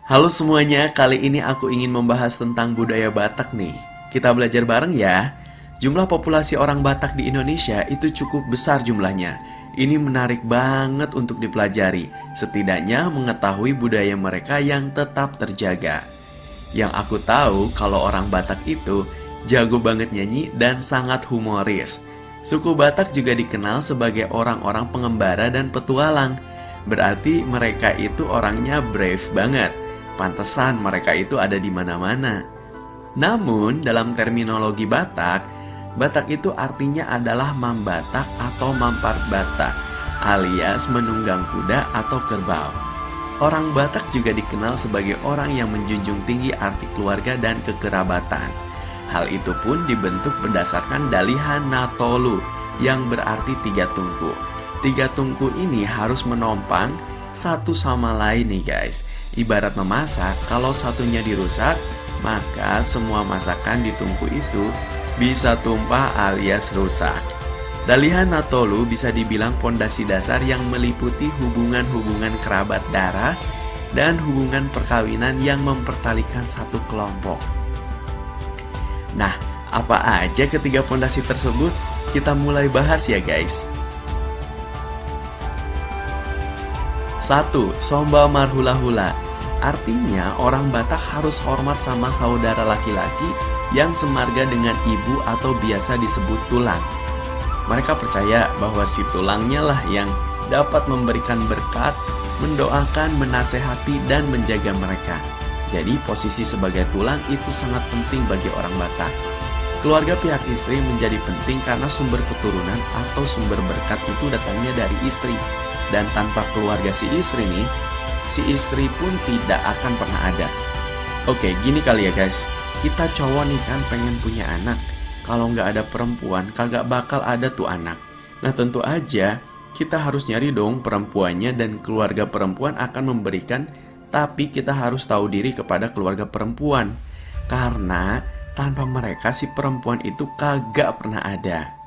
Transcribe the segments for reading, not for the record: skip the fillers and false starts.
Halo semuanya, kali ini aku ingin membahas tentang budaya Batak nih. Kita belajar bareng ya. Jumlah populasi orang Batak di Indonesia itu cukup besar jumlahnya. Ini menarik banget untuk dipelajari, setidaknya mengetahui budaya mereka yang tetap terjaga. Yang aku tahu kalau orang Batak itu jago banget nyanyi dan sangat humoris. Suku Batak juga dikenal sebagai orang-orang pengembara dan petualang. Berarti mereka itu orangnya brave banget. Pantesan mereka itu ada di mana-mana. Namun, dalam terminologi Batak, Batak itu artinya adalah mambatak atau mampart Batak, alias menunggang kuda atau kerbau. Orang Batak juga dikenal sebagai orang yang menjunjung tinggi arti keluarga dan kekerabatan. Hal itu pun dibentuk berdasarkan dalihan Natolu yang berarti tiga tungku. Tiga tungku ini harus menompang satu sama lain nih guys. Ibarat memasak, kalau satunya dirusak, maka semua masakan di tungku itu bisa tumpah alias rusak. Dalihan Natolu bisa dibilang pondasi dasar yang meliputi hubungan-hubungan kerabat darah dan hubungan perkawinan yang mempertalikan satu kelompok. Nah, apa aja ketiga pondasi tersebut? Kita mulai bahas ya guys. 1. Somba marhula-hula. Artinya orang Batak harus hormat sama saudara laki-laki yang semarga dengan ibu atau biasa disebut tulang. Mereka percaya bahwa si tulangnya lah yang dapat memberikan berkat, mendoakan, menasehati, dan menjaga mereka. Jadi posisi sebagai tulang itu sangat penting bagi orang Batak. Keluarga pihak istri menjadi penting karena sumber keturunan atau sumber berkat itu datangnya dari istri. Dan tanpa keluarga si istri nih, si istri pun tidak akan pernah ada. Oke, gini kali ya guys. Kita cowok nih kan pengen punya anak. Kalau nggak ada perempuan, kagak bakal ada tuh anak. Nah tentu aja, kita harus nyari dong perempuannya dan keluarga perempuan akan memberikan. Tapi kita harus tahu diri kepada keluarga perempuan. Karena tanpa mereka si perempuan itu kagak pernah ada.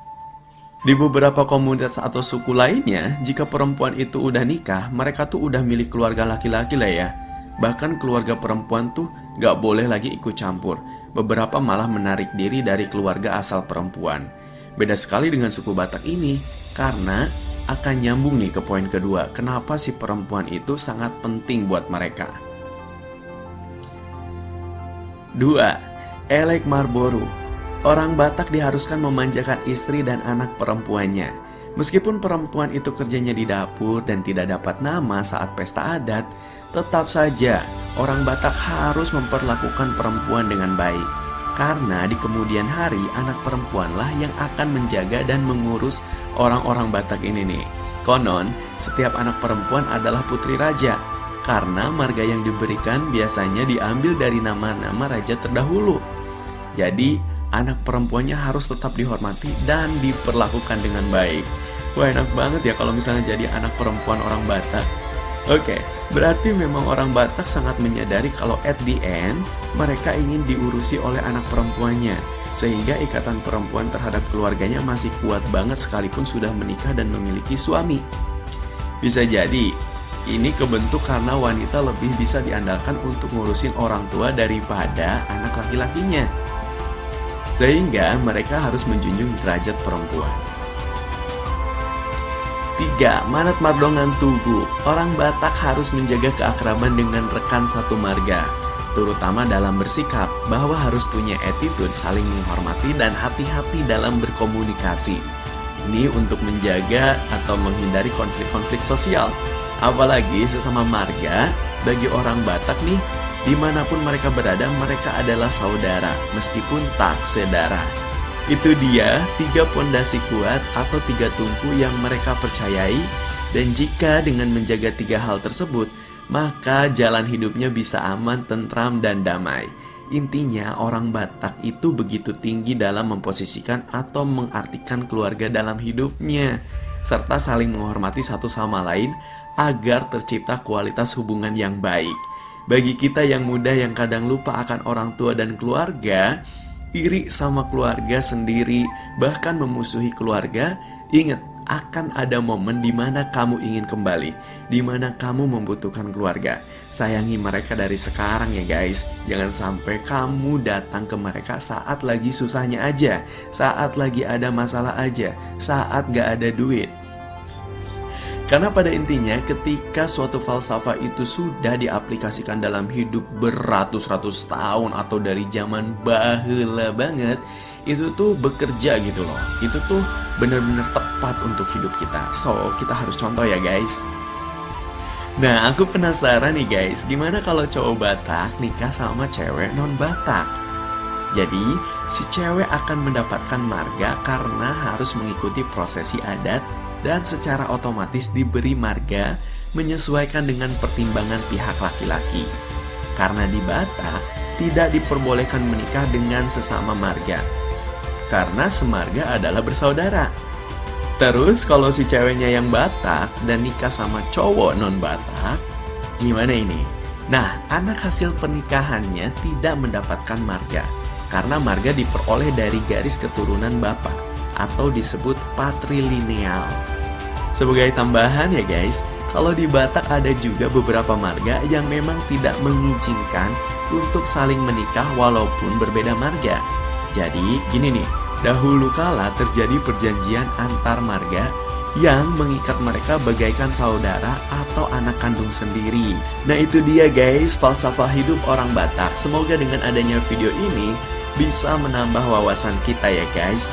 Di beberapa komunitas atau suku lainnya, jika perempuan itu udah nikah, mereka tuh udah milik keluarga laki-laki lah ya. Bahkan keluarga perempuan tuh gak boleh lagi ikut campur. Beberapa malah menarik diri dari keluarga asal perempuan. Beda sekali dengan suku Batak ini, karena akan nyambung nih ke poin kedua, kenapa si perempuan itu sangat penting buat mereka. 2. Elek Marboru. Orang Batak diharuskan memanjakan istri dan anak perempuannya. Meskipun perempuan itu kerjanya di dapur dan tidak dapat nama saat pesta adat, tetap saja orang Batak harus memperlakukan perempuan dengan baik. Karena di kemudian hari anak perempuanlah yang akan menjaga dan mengurus orang-orang Batak ini nih. Konon, setiap anak perempuan adalah putri raja. Karena marga yang diberikan biasanya diambil dari nama-nama raja terdahulu. Jadi, anak perempuannya harus tetap dihormati dan diperlakukan dengan baik. Wah, enak banget ya kalau misalnya jadi anak perempuan orang Batak. Oke, berarti memang orang Batak sangat menyadari kalau at the end mereka ingin diurusi oleh anak perempuannya. Sehingga ikatan perempuan terhadap keluarganya masih kuat banget sekalipun sudah menikah dan memiliki suami. Bisa jadi, ini kebentuk karena wanita lebih bisa diandalkan untuk ngurusin orang tua daripada anak laki-lakinya. Sehingga mereka harus menjunjung derajat perempuan. 3. Manat Mardongan Tugu. Orang Batak harus menjaga keakraban dengan rekan satu marga, terutama dalam bersikap, bahwa harus punya attitude saling menghormati dan hati-hati dalam berkomunikasi. Ini untuk menjaga atau menghindari konflik-konflik sosial. Apalagi sesama marga, bagi orang Batak nih, dimanapun mereka berada, mereka adalah saudara, meskipun tak sedarah. Itu dia 3 pondasi kuat atau 3 tungku yang mereka percayai. Dan jika dengan menjaga 3 hal tersebut, maka jalan hidupnya bisa aman, tentram, dan damai. Intinya orang Batak itu begitu tinggi dalam memposisikan atau mengartikan keluarga dalam hidupnya, serta saling menghormati satu sama lain agar tercipta kualitas hubungan yang baik. Bagi kita yang muda yang kadang lupa akan orang tua dan keluarga, iri sama keluarga sendiri, bahkan memusuhi keluarga, ingat, akan ada momen di mana kamu ingin kembali, di mana kamu membutuhkan keluarga. Sayangi mereka dari sekarang ya guys. Jangan sampai kamu datang ke mereka saat lagi susahnya aja, saat lagi ada masalah aja, saat gak ada duit. Karena pada intinya ketika suatu falsafah itu sudah diaplikasikan dalam hidup beratus-ratus tahun atau dari zaman baheula banget, itu tuh bekerja gitu loh. Itu tuh benar-benar tepat untuk hidup kita. So, kita harus contoh ya guys. Nah, aku penasaran nih guys, gimana kalau cowok Batak nikah sama cewek non-Batak? Jadi, si cewek akan mendapatkan marga karena harus mengikuti prosesi adat dan secara otomatis diberi marga menyesuaikan dengan pertimbangan pihak laki-laki. Karena di Batak tidak diperbolehkan menikah dengan sesama marga, karena semarga adalah bersaudara. Terus kalau si ceweknya yang Batak dan nikah sama cowok non-Batak, gimana ini? Nah, anak hasil pernikahannya tidak mendapatkan marga, karena marga diperoleh dari garis keturunan bapak, atau disebut patrilineal. Sebagai tambahan ya guys, kalau di Batak ada juga beberapa marga yang memang tidak mengizinkan untuk saling menikah walaupun berbeda marga. Jadi gini nih, dahulu kala terjadi perjanjian antar marga yang mengikat mereka bagaikan saudara atau anak kandung sendiri. Nah itu dia guys, falsafah hidup orang Batak. Semoga dengan adanya video ini bisa menambah wawasan kita ya guys.